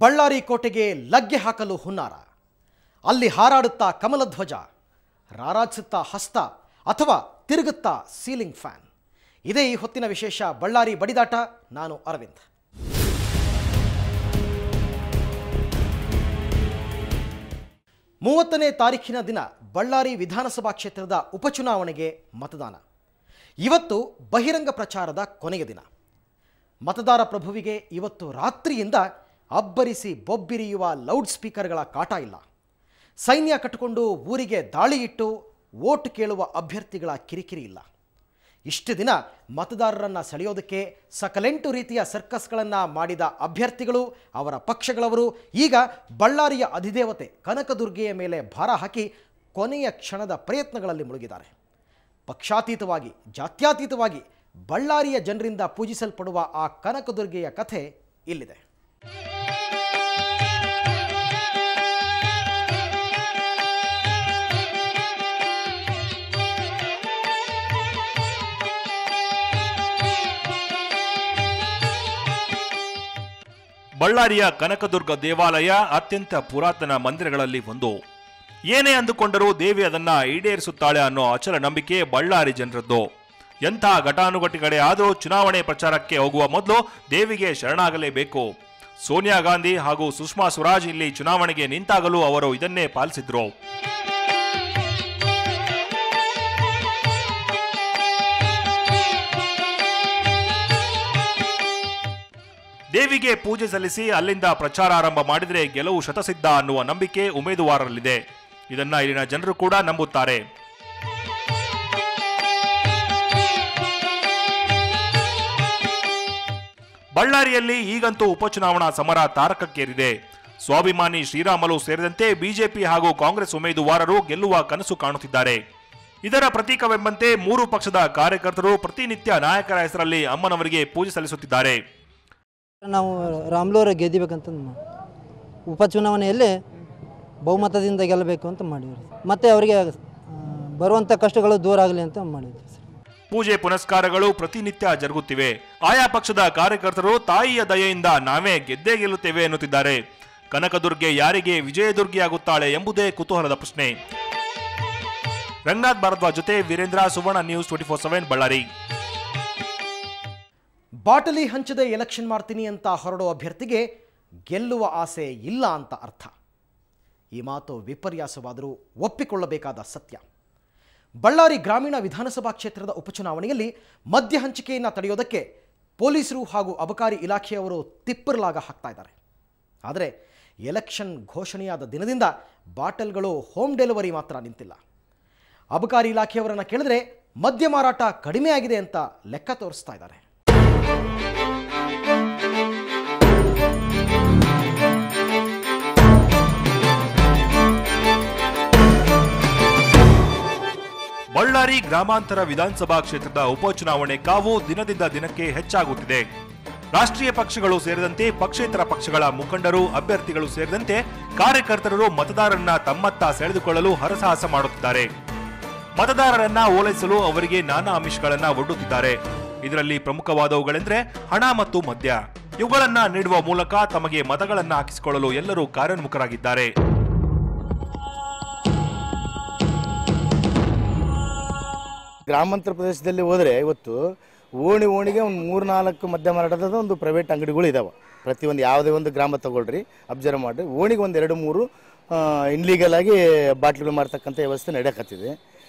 ಬಳ್ಳಾರಿ ಕೋಟೆಗೆ ಲಗ್ಗೆ ಹಾಕಲು ಹುನ್ನಾರ. ಅಲ್ಲಿ ಹಾರಾಡುತ್ತಾ ಕಮಲಧ್ವಜ, ರಾರಾಜಿಸುತ್ತಾ ಹಸ್ತ ಅಥವಾ ತಿರುಗುತ್ತಾ ಸೀಲಿಂಗ್ ಫ್ಯಾನ್. ಇದೇ ಈ ಹೊತ್ತಿನ ವಿಶೇಷ ಬಳ್ಳಾರಿ ಬಡಿದಾಟ. ನಾನು ಅರವಿಂದ್. ಮೂವತ್ತನೇ ತಾರೀಖಿನ ದಿನ ಬಳ್ಳಾರಿ ವಿಧಾನಸಭಾ ಕ್ಷೇತ್ರದ ಉಪಚುನಾವಣೆಗೆ ಮತದಾನ. ಇವತ್ತು ಬಹಿರಂಗ ಪ್ರಚಾರದ ಕೊನೆಯ ದಿನ. ಮತದಾರ ಪ್ರಭುವಿಗೆ ಇವತ್ತು ರಾತ್ರಿಯಿಂದ ಅಬ್ಬರಿಸಿ ಬೊಬ್ಬಿರಿಯುವ ಲೌಡ್ ಸ್ಪೀಕರ್ಗಳ ಕಾಟ ಇಲ್ಲ. ಸೈನ್ಯ ಕಟ್ಟಿಕೊಂಡು ಊರಿಗೆ ದಾಳಿ ಇಟ್ಟು ವೋಟ್ ಕೇಳುವ ಅಭ್ಯರ್ಥಿಗಳ ಕಿರಿಕಿರಿ ಇಲ್ಲ. ಇಷ್ಟು ದಿನ ಮತದಾರರನ್ನು ಸೆಳೆಯೋದಕ್ಕೆ ಸಕಲೆಂಟು ರೀತಿಯ ಸರ್ಕಸ್ಗಳನ್ನು ಮಾಡಿದ ಅಭ್ಯರ್ಥಿಗಳು, ಅವರ ಪಕ್ಷಗಳವರು ಈಗ ಬಳ್ಳಾರಿಯ ಅಧಿದೇವತೆ ಕನಕದುರ್ಗೆಯ ಮೇಲೆ ಭಾರ ಹಾಕಿ ಕೊನೆಯ ಕ್ಷಣದ ಪ್ರಯತ್ನಗಳಲ್ಲಿ ಮುಳುಗಿದ್ದಾರೆ. ಪಕ್ಷಾತೀತವಾಗಿ, ಜಾತ್ಯತೀತವಾಗಿ ಬಳ್ಳಾರಿಯ ಜನರಿಂದ ಪೂಜಿಸಲ್ಪಡುವ ಆ ಕನಕದುರ್ಗೆಯ ಕಥೆ ಇಲ್ಲಿದೆ. ಬಳ್ಳಾರಿಯ ಕನಕದುರ್ಗ ದೇವಾಲಯ ಅತ್ಯಂತ ಪುರಾತನ ಮಂದಿರಗಳಲ್ಲಿ ಒಂದು. ಏನೇ ಅಂದುಕೊಂಡರೂ ದೇವಿ ಅದನ್ನ ಈಡೇರಿಸುತ್ತಾಳೆ ಅನ್ನೋ ಅಚಲ ನಂಬಿಕೆ ಬಳ್ಳಾರಿ ಜನರದ್ದು. ಎಂಥ ಘಟಾನುಘಟಿಗಳೇ ಆದರೂ ಚುನಾವಣೆ ಪ್ರಚಾರಕ್ಕೆ ಹೋಗುವ ಮೊದಲು ದೇವಿಗೆ ಶರಣಾಗಲೇಬೇಕು. ಸೋನಿಯಾ ಗಾಂಧಿ ಹಾಗೂ ಸುಷ್ಮಾ ಸ್ವರಾಜ್ ಇಲ್ಲಿ ಚುನಾವಣೆಗೆ ನಿಂತಾಗಲೂ ಅವರು ಇದನ್ನೇ ಪಾಲಿಸಿದ್ರು. ದೇವಿಗೆ ಪೂಜೆ ಸಲ್ಲಿಸಿ ಅಲ್ಲಿಂದ ಪ್ರಚಾರ ಆರಂಭ ಮಾಡಿದರೆ ಗೆಲುವು ಶತಸಿದ್ಧ ಅನ್ನುವ ನಂಬಿಕೆ ಉಮೇದುವಾರರಲ್ಲಿದೆ. ಇದನ್ನ ಇಲ್ಲಿನ ಜನರು ಕೂಡ ನಂಬುತ್ತಾರೆ. ಬಳ್ಳಾರಿಯಲ್ಲಿ ಈಗಂತೂ ಉಪಚುನಾವಣಾ ಸಮರ ತಾರಕಕ್ಕೇರಿದೆ. ಸ್ವಾಭಿಮಾನಿ ಶ್ರೀರಾಮುಲು ಸೇರಿದಂತೆ ಬಿಜೆಪಿ ಹಾಗೂ ಕಾಂಗ್ರೆಸ್ ಉಮೇದುವಾರರು ಗೆಲ್ಲುವ ಕನಸು ಕಾಣುತ್ತಿದ್ದಾರೆ. ಇದರ ಪ್ರತೀಕವೆಂಬಂತೆ ಮೂರು ಪಕ್ಷದ ಕಾರ್ಯಕರ್ತರು ಪ್ರತಿನಿತ್ಯ ನಾಯಕರ ಹೆಸರಲ್ಲಿ ಅಮ್ಮನವರಿಗೆ ಪೂಜೆ ಸಲ್ಲಿಸುತ್ತಿದ್ದಾರೆ. ನಾವು ರಾಮ್ಲೂರ ಗೆದ್ದಿಬೇಕಂತ ಉಪಚುನಾವಣೆಯಲ್ಲಿ ಬಹುಮತದಿಂದ ಗೆಲ್ಲಬೇಕು ಅಂತ ಮಾಡಿದ್ವಿ. ಮತ್ತೆ ಅವರಿಗೆ ಬರುವಂಥ ಕಷ್ಟಗಳು ದೂರ ಆಗಲಿ ಅಂತ ಮಾಡಿದ್ವಿ. ಪೂಜೆ ಪುನಸ್ಕಾರಗಳು ಪ್ರತಿನಿತ್ಯ ಜರುಗುತ್ತಿವೆ. ಆಯಾ ಪಕ್ಷದ ಕಾರ್ಯಕರ್ತರು ತಾಯಿಯ ದಯೆಯಿಂದ ನಾವೇ ಗೆದ್ದೇ ಗೆಲ್ಲುತ್ತೇವೆ ಎನ್ನುತ್ತಿದ್ದಾರೆ. ಕನಕದುರ್ಗೆ ಯಾರಿಗೆ ವಿಜಯದುರ್ಗಿಯಾಗುತ್ತಾಳೆ ಎಂಬುದೇ ಕುತೂಹಲದ ಪ್ರಶ್ನೆ. ರಂಗನಾಥ್ ಭಾರದ್ವಾಜ್ ಜೊತೆ ವೀರೇಂದ್ರ, ಸುವರ್ಣ ನ್ಯೂಸ್ 24/7 ಬಳ್ಳಾರಿ. ಬಾಟಲಿ ಹಂಚದೆ ಎಲೆಕ್ಷನ್ ಮಾಡ್ತೀನಿ ಅಂತ ಹೊರಡೋ ಅಭ್ಯರ್ಥಿಗೆ ಗೆಲ್ಲುವ ಆಸೆ ಇಲ್ಲ ಅಂತ ಅರ್ಥ. ಈ ಮಾತು ವಿಪರ್ಯಾಸವಾದರೂ ಒಪ್ಪಿಕೊಳ್ಳಬೇಕಾದ ಸತ್ಯ. ಬಳ್ಳಾರಿ ಗ್ರಾಮೀಣ ವಿಧಾನಸಭಾ ಕ್ಷೇತ್ರದ ಉಪಚುನಾವಣೆಯಲ್ಲಿ ಮದ್ಯ ಹಂಚಿಕೆಯನ್ನು ತಡೆಯೋದಕ್ಕೆ ಪೊಲೀಸರು ಹಾಗೂ ಅಬಕಾರಿ ಇಲಾಖೆಯವರು ತಿಪ್ಪರ್ಲಾಗ ಹಾಕ್ತಾ ಇದ್ದಾರೆ. ಆದರೆ ಎಲೆಕ್ಷನ್ ಘೋಷಣೆಯಾದ ದಿನದಿಂದ ಬಾಟಲ್ಗಳು ಹೋಮ್ ಡೆಲಿವರಿ ಮಾತ್ರ ನಿಂತಿಲ್ಲ. ಅಬಕಾರಿ ಇಲಾಖೆಯವರನ್ನು ಕೇಳಿದ್ರೆ ಮದ್ಯ ಮಾರಾಟ ಕಡಿಮೆ ಆಗಿದೆ ಅಂತ ಲೆಕ್ಕ ತೋರಿಸ್ತಾ ಇದ್ದಾರೆ. ಬಳ್ಳಾರಿ ಗ್ರಾಮಾಂತರ ವಿಧಾನಸಭಾ ಕ್ಷೇತ್ರದ ಉಪಚುನಾವಣೆ ಕಾವು ದಿನದಿಂದ ದಿನಕ್ಕೆ ಹೆಚ್ಚಾಗುತ್ತಿದೆ. ರಾಷ್ಟ್ರೀಯ ಪಕ್ಷಗಳು ಸೇರಿದಂತೆ ಪಕ್ಷೇತರ ಪಕ್ಷಗಳ ಮುಖಂಡರು, ಅಭ್ಯರ್ಥಿಗಳು ಸೇರಿದಂತೆ ಕಾರ್ಯಕರ್ತರು ಮತದಾರರನ್ನ ತಮ್ಮತ್ತ ಸೆಳೆದುಕೊಳ್ಳಲು ಹರಸಾಹಸ ಮಾಡುತ್ತಿದ್ದಾರೆ. ಮತದಾರರನ್ನ ಓಲೈಸಲು ಅವರಿಗೆ ನಾನಾ ಆಮಿಷಗಳನ್ನ ಒಡ್ಡುತ್ತಿದ್ದಾರೆ. ಇದರಲ್ಲಿ ಪ್ರಮುಖವಾದವುಗಳೆಂದರೆ ಹಣ ಮತ್ತು ಮದ್ಯ. ಇವುಗಳನ್ನ ನೀಡುವ ಮೂಲಕ ತಮಗೆ ಮತಗಳನ್ನ ಹಾಕಿಸಿಕೊಳ್ಳಲು ಎಲ್ಲರೂ ಕಾರ್ಯೋನ್ಮುಖರಾಗಿದ್ದಾರೆ. ಗ್ರಾಮಾಂತರ ಪ್ರದೇಶದಲ್ಲಿ ಹೋದರೆ ಇವತ್ತು ಓಣಿಗೆ ಒಂದು 3-4 ಮದ್ಯ ಮಾರಾಟದ ಒಂದು ಪ್ರೈವೇಟ್ ಅಂಗಡಿಗಳು ಇದಾವೆ. ಪ್ರತಿಯೊಂದು ಯಾವುದೇ ಒಂದು ಗ್ರಾಮ ತಗೊಳ್ರಿ, ಅಬ್ಸರ್ವ್ ಮಾಡಿರಿ, ಓಣಿಗೆ ಒಂದು 2-3 ಇನ್ಲೀಗಲ್ ಆಗಿ ಬಾಟ್ಲಿಗಳು ಮಾರ್ತಕ್ಕಂಥ ವ್ಯವಸ್ಥೆ ನಡೆಯಕತ್ತಿದೆ.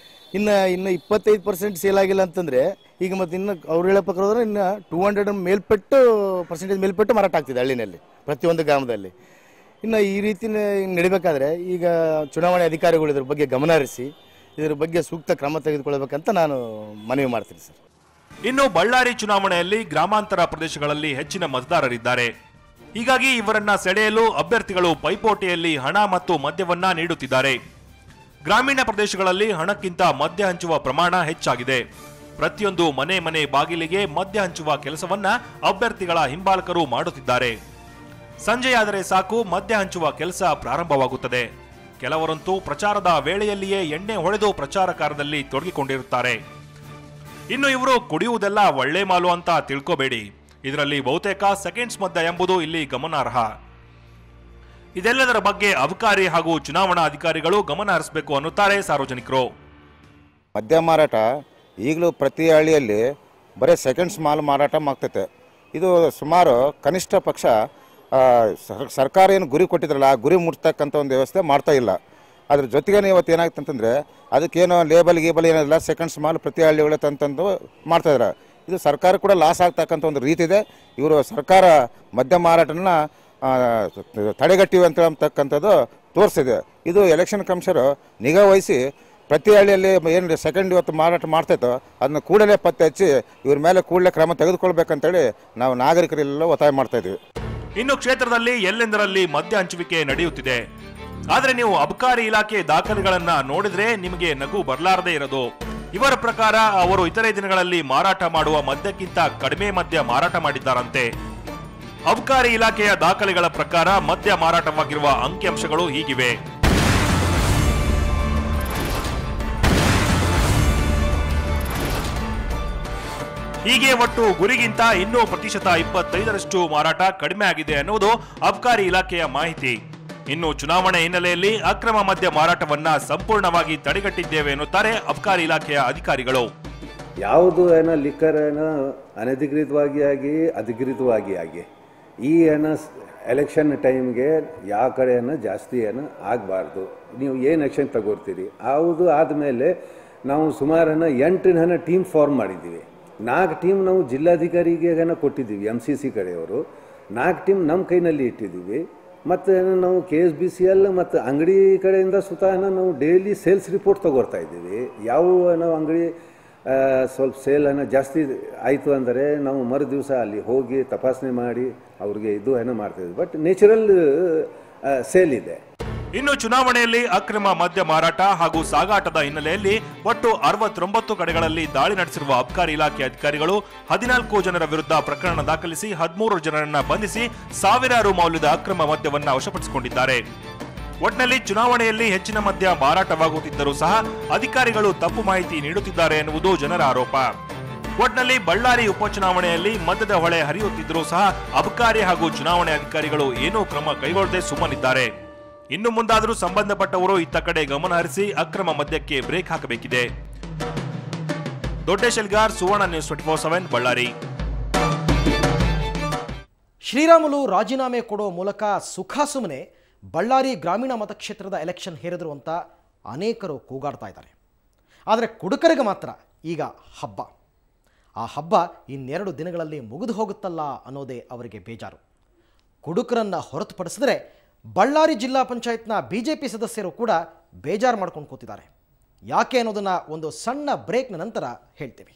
ಇನ್ನು 25% ಸೇಲ್ ಆಗಿಲ್ಲ ಅಂತಂದರೆ ಈಗ ಮತ್ತೆ ಇನ್ನು ಅವ್ರು ಹೇಳೋ ಪ್ರಕಾರ ಹೋದ್ರೆ ಇನ್ನು 200 ಪರ್ಸೆಂಟೇಜ್ ಮೇಲ್ಪಟ್ಟು ಮಾರಾಟ ಆಗ್ತಿದೆ ಹಳ್ಳಿನಲ್ಲಿ ಪ್ರತಿಯೊಂದು ಗ್ರಾಮದಲ್ಲಿ. ಇನ್ನು ಈ ರೀತಿ ನಡಿಬೇಕಾದ್ರೆ ಈಗ ಚುನಾವಣೆ ಅಧಿಕಾರಿಗಳು ಇದ್ರ ಬಗ್ಗೆ ಗಮನ ಹರಿಸಿ ಇದರ ಬಗ್ಗೆ ಸೂಕ್ತ ಕ್ರಮ ತೆಗೆದುಕೊಳ್ಳಬೇಕಂತ ನಾನು ಮನವಿ ಮಾಡ್ತೀನಿ ಸರ್. ಇನ್ನು ಬಳ್ಳಾರಿ ಚುನಾವಣೆಯಲ್ಲಿ ಗ್ರಾಮಾಂತರ ಪ್ರದೇಶಗಳಲ್ಲಿ ಹೆಚ್ಚಿನ ಮತದಾರರಿದ್ದಾರೆ. ಹೀಗಾಗಿ ಇವರನ್ನ ಸೆಳೆಯಲು ಅಭ್ಯರ್ಥಿಗಳು ಪೈಪೋಟಿಯಲ್ಲಿ ಹಣ ಮತ್ತು ಮದ್ಯವನ್ನ ನೀಡುತ್ತಿದ್ದಾರೆ. ಗ್ರಾಮೀಣ ಪ್ರದೇಶಗಳಲ್ಲಿ ಹಣಕ್ಕಿಂತ ಮದ್ಯ ಹಂಚುವ ಪ್ರಮಾಣ ಹೆಚ್ಚಾಗಿದೆ. ಪ್ರತಿಯೊಂದು ಮನೆ ಬಾಗಿಲಿಗೆ ಮದ್ಯ ಹಂಚುವ ಕೆಲಸವನ್ನ ಅಭ್ಯರ್ಥಿಗಳ ಹಿಂಬಾಲಕರು ಮಾಡುತ್ತಿದ್ದಾರೆ. ಸಂಜೆಯಾದರೆ ಸಾಕು ಮದ್ಯ ಹಂಚುವ ಕೆಲಸ ಪ್ರಾರಂಭವಾಗುತ್ತದೆ. ಕೆಲವರಂತೂ ಪ್ರಚಾರದ ವೇಳೆಯಲ್ಲಿಯೇ ಎಣ್ಣೆ ಹೊಡೆದು ಪ್ರಚಾರ ಕಾರ್ಯದಲ್ಲಿ ತೊಡಗಿಕೊಂಡಿರುತ್ತಾರೆ. ಇನ್ನು ಇವರು ಕುಡಿಯುವುದೆಲ್ಲ ಒಳ್ಳೆ ಮಾಲು ಅಂತ ತಿಳ್ಕೋಬೇಡಿ. ಇದರಲ್ಲಿ ಬಹುತೇಕ ಸೆಕೆಂಡ್ಸ್ ಮದ್ಯ ಎಂಬುದು ಇಲ್ಲಿ ಗಮನಾರ್ಹ. ಇದೆಲ್ಲದರ ಬಗ್ಗೆ ಅಬಕಾರಿ ಹಾಗೂ ಚುನಾವಣಾ ಅಧಿಕಾರಿಗಳು ಗಮನ ಹರಿಸಬೇಕು ಅನ್ನುತ್ತಾರೆ ಸಾರ್ವಜನಿಕರು. ಮದ್ಯ ಮಾರಾಟ ಈಗಲೂ ಪ್ರತಿ ಹಳ್ಳಿಯಲ್ಲಿ ಬರೀ ಸೆಕೆಂಡ್ಸ್ ಮಾಲ್ ಮಾರಾಟ ಆಗ್ತೈತೆ. ಇದು ಸುಮಾರು ಕನಿಷ್ಠ ಪಕ್ಷ ಸರ್ಕಾರ ಏನು ಗುರಿ ಕೊಟ್ಟಿದ್ರಲ್ಲ ಆ ಗುರಿ ಮುಟ್ತಕ್ಕಂಥ ಒಂದು ವ್ಯವಸ್ಥೆ ಮಾಡ್ತಾ ಇಲ್ಲ. ಅದ್ರ ಜೊತೆಗೇ ಇವತ್ತು ಏನಾಗ್ತದೆ ಅಂತಂದರೆ ಅದಕ್ಕೇನೋ ಲೇಬಲ್ ಗೀಬಲ್ ಏನಿಲ್ಲ, ಸೆಕೆಂಡ್ಸ್ ಮಾಲ್ ಪ್ರತಿ ಹಳ್ಳಿಗಳೇ ತಂತಂದು ಮಾಡ್ತಾಯಿದ್ದಾರೆ. ಇದು ಸರ್ಕಾರ ಕೂಡ ಲಾಸ್ ಆಗ್ತಕ್ಕಂಥ ಒಂದು ರೀತಿ ಇದೆ. ಇವರು ಸರ್ಕಾರ ಮದ್ಯ ಮಾರಾಟನ ತಡೆಗಟ್ಟಿವೆ ಅಂತಕ್ಕಂಥದ್ದು ತೋರಿಸಿದೆ. ಇದು ಎಲೆಕ್ಷನ್ ಕಮಿಷನರು ನಿಗಾ ವಹಿಸಿ ಪ್ರತಿ ಹಳ್ಳಿಯಲ್ಲಿ ಏನು ಸೆಕೆಂಡ್ ಇವತ್ತು ಮಾರಾಟ ಮಾಡ್ತಾಯಿತ್ತೋ ಅದನ್ನ ಕೂಡಲೇ ಪತ್ತೆ ಹಚ್ಚಿ ಇವ್ರ ಮೇಲೆ ಕೂಡಲೇ ಕ್ರಮ ತೆಗೆದುಕೊಳ್ಬೇಕಂತೇಳಿ ನಾವು ನಾಗರಿಕರೆಲ್ಲ ಒತ್ತಾಯ ಮಾಡ್ತಾ ಇದ್ದೀವಿ. ಇನ್ನು ಕ್ಷೇತ್ರದಲ್ಲಿ ಎಲ್ಲೆಂದರಲ್ಲಿ ಮದ್ಯ ಹಂಚುವಿಕೆ ನಡೆಯುತ್ತಿದೆ. ಆದರೆ ನೀವು ಅಬಕಾರಿ ಇಲಾಖೆ ದಾಖಲೆಗಳನ್ನ ನೋಡಿದ್ರೆ ನಿಮಗೆ ನಗು ಬರಲಾರದೇ ಇರೋದು. ಇವರ ಪ್ರಕಾರ ಅವರು ಇತರೆ ದಿನಗಳಲ್ಲಿ ಮಾರಾಟ ಮಾಡುವ ಮದ್ಯಕ್ಕಿಂತ ಕಡಿಮೆ ಮದ್ಯ ಮಾರಾಟ ಮಾಡಿದ್ದಾರಂತೆ. ಅಬಕಾರಿ ಇಲಾಖೆಯ ದಾಖಲೆಗಳ ಪ್ರಕಾರ ಮದ್ಯ ಮಾರಾಟವಾಗಿರುವ ಅಂಕಿಅಂಶಗಳು ಹೀಗಿವೆ. ಹೀಗೆ ಒಟ್ಟು ಗುರಿಗಿಂತ ಇನ್ನೂ ಪ್ರತಿಶತ 25% ಮಾರಾಟ ಕಡಿಮೆ ಆಗಿದೆ ಅನ್ನುವುದು ಅಬಕಾರಿ ಇಲಾಖೆಯ ಮಾಹಿತಿ. ಇನ್ನು ಚುನಾವಣೆ ಹಿನ್ನೆಲೆಯಲ್ಲಿ ಅಕ್ರಮ ಮದ್ಯ ಮಾರಾಟವನ್ನ ಸಂಪೂರ್ಣವಾಗಿ ತಡೆಗಟ್ಟಿದ್ದೇವೆ ಎನ್ನುತ್ತಾರೆ ಅಬಕಾರಿ ಇಲಾಖೆಯ ಅಧಿಕಾರಿಗಳು. ಯಾವುದು ಲಿಕ್ಕರ್ ಅನಧಿಕೃತವಾಗಿ ಆಗಿ ಅಧಿಕೃತವಾಗಿ ಆಗಿ ಈ ಎಲೆಕ್ಷನ್ ಟೈಮ್ಗೆ ಯಾವ ಕಡೆ ಜಾಸ್ತಿ ಆಗಬಾರ್ದು. ನೀವು ಏನು ಆ್ಯಕ್ಷನ್ ತಗೋರ್ತೀರಿ ಯಾವುದು ಆದಮೇಲೆ ನಾವು ಸುಮಾರು 8 ಟೀಮ್ ಫಾರ್ಮ್ ಮಾಡಿದ್ದೀವಿ. 4 ಟೀಮ್ ನಾವು ಜಿಲ್ಲಾಧಿಕಾರಿಗೆ ಕೊಟ್ಟಿದ್ದೀವಿ, MCC ಕಡೆಯವರು 4 ಟೀಮ್ ನಮ್ಮ ಕೈನಲ್ಲಿ ಇಟ್ಟಿದ್ದೀವಿ. ಮತ್ತು ನಾವು KSBCL ಮತ್ತು ಅಂಗಡಿ ಕಡೆಯಿಂದ ಸುತಃ ನಾವು ಡೈಲಿ ಸೇಲ್ಸ್ ರಿಪೋರ್ಟ್ ತಗೋರ್ತಾ ಇದ್ದೀವಿ. ಯಾವ ನಾವು ಅಂಗಡಿ ಸ್ವಲ್ಪ ಸೇಲ್ ಜಾಸ್ತಿ ಆಯಿತು ಅಂದರೆ ನಾವು ಮರು ದಿವಸ ಅಲ್ಲಿ ಹೋಗಿ ತಪಾಸಣೆ ಮಾಡಿ ಅವ್ರಿಗೆ ಇದು ಮಾಡ್ತಾಯಿದ್ವಿ. ಬಟ್ ನ್ಯಾಚುರಲ್ ಸೇಲ್ ಇದೆ. ಇನ್ನು ಚುನಾವಣೆಯಲ್ಲಿ ಅಕ್ರಮ ಮದ್ಯ ಮಾರಾಟ ಹಾಗೂ ಸಾಗಾಟದ ಹಿನ್ನೆಲೆಯಲ್ಲಿ ಒಟ್ಟು 69 ಕಡೆಗಳಲ್ಲಿ ದಾಳಿ ನಡೆಸಿರುವ ಅಬಕಾರಿ ಇಲಾಖೆ ಅಧಿಕಾರಿಗಳು 14 ಜನರ ವಿರುದ್ಧ ಪ್ರಕರಣ ದಾಖಲಿಸಿ 13 ಜನರನ್ನ ಬಂಧಿಸಿ ಸಾವಿರಾರು ಮೌಲ್ಯದ ಅಕ್ರಮ ಮದ್ಯವನ್ನ ವಶಪಡಿಸಿಕೊಂಡಿದ್ದಾರೆ. ಒಟ್ನಲ್ಲಿ ಚುನಾವಣೆಯಲ್ಲಿ ಹೆಚ್ಚಿನ ಮದ್ಯ ಮಾರಾಟವಾಗುತ್ತಿದ್ದರೂ ಸಹ ಅಧಿಕಾರಿಗಳು ತಪ್ಪು ಮಾಹಿತಿ ನೀಡುತ್ತಿದ್ದಾರೆ ಎನ್ನುವುದು ಜನರ ಆರೋಪ. ಒಟ್ನಲ್ಲಿ ಬಳ್ಳಾರಿ ಉಪಚುನಾವಣೆಯಲ್ಲಿ ಮದ್ಯದ ಹೊಳೆ ಹರಿಯುತ್ತಿದ್ದರೂ ಸಹ ಅಬಕಾರಿ ಹಾಗೂ ಚುನಾವಣೆ ಅಧಿಕಾರಿಗಳು ಏನೂ ಕ್ರಮ ಕೈಗೊಳ್ಳದೆ ಸುಮ್ಮನಿದ್ದಾರೆ. ಇನ್ನು ಮುಂದಾದರೂ ಸಂಬಂಧಪಟ್ಟವರು ಇತ್ತ ಕಡೆ ಗಮನ ಹರಿಸಿ ಅಕ್ರಮ ಮದ್ಯಕ್ಕೆ ಬ್ರೇಕ್ ಹಾಕಬೇಕಿದೆ. ದೊಡ್ಡೇಶ್ ಎಲ್ಗಾರ್, ಸುವರ್ಣ ನ್ಯೂಸ್ 24/7 ಬಳ್ಳಾರಿ. ಶ್ರೀರಾಮುಲು ರಾಜೀನಾಮೆ ಕೊಡೋ ಮೂಲಕ ಸುಖಾಸುಮ್ಮನೆ ಬಳ್ಳಾರಿ ಗ್ರಾಮೀಣ ಮತಕ್ಷೇತ್ರದ ಎಲೆಕ್ಷನ್ ಹೇರಿದ್ರು ಅಂತ ಅನೇಕರು ಕೂಗಾಡ್ತಾ ಇದ್ದಾರೆ. ಆದರೆ ಕುಡುಕರಿಗೆ ಮಾತ್ರ ಈಗ ಹಬ್ಬ. ಆ ಹಬ್ಬ ಇನ್ನೆರಡು ದಿನಗಳಲ್ಲಿ ಮುಗಿದು ಹೋಗುತ್ತಲ್ಲ ಅನ್ನೋದೇ ಅವರಿಗೆ ಬೇಜಾರು. ಕುಡುಕರನ್ನು ಹೊರತುಪಡಿಸಿದರೆ ಬಳ್ಳಾರಿ ಜಿಲ್ಲಾ ಪಂಚಾಯತ್ನ BJP ಸದಸ್ಯರು ಕೂಡ ಬೇಜಾರು ಮಾಡ್ಕೊಂಡು ಕೂತಿದ್ದಾರೆ. ಯಾಕೆ ಅನ್ನೋದನ್ನು ಒಂದು ಸಣ್ಣ ಬ್ರೇಕ್ನ ನಂತರ ಹೇಳ್ತೀವಿ.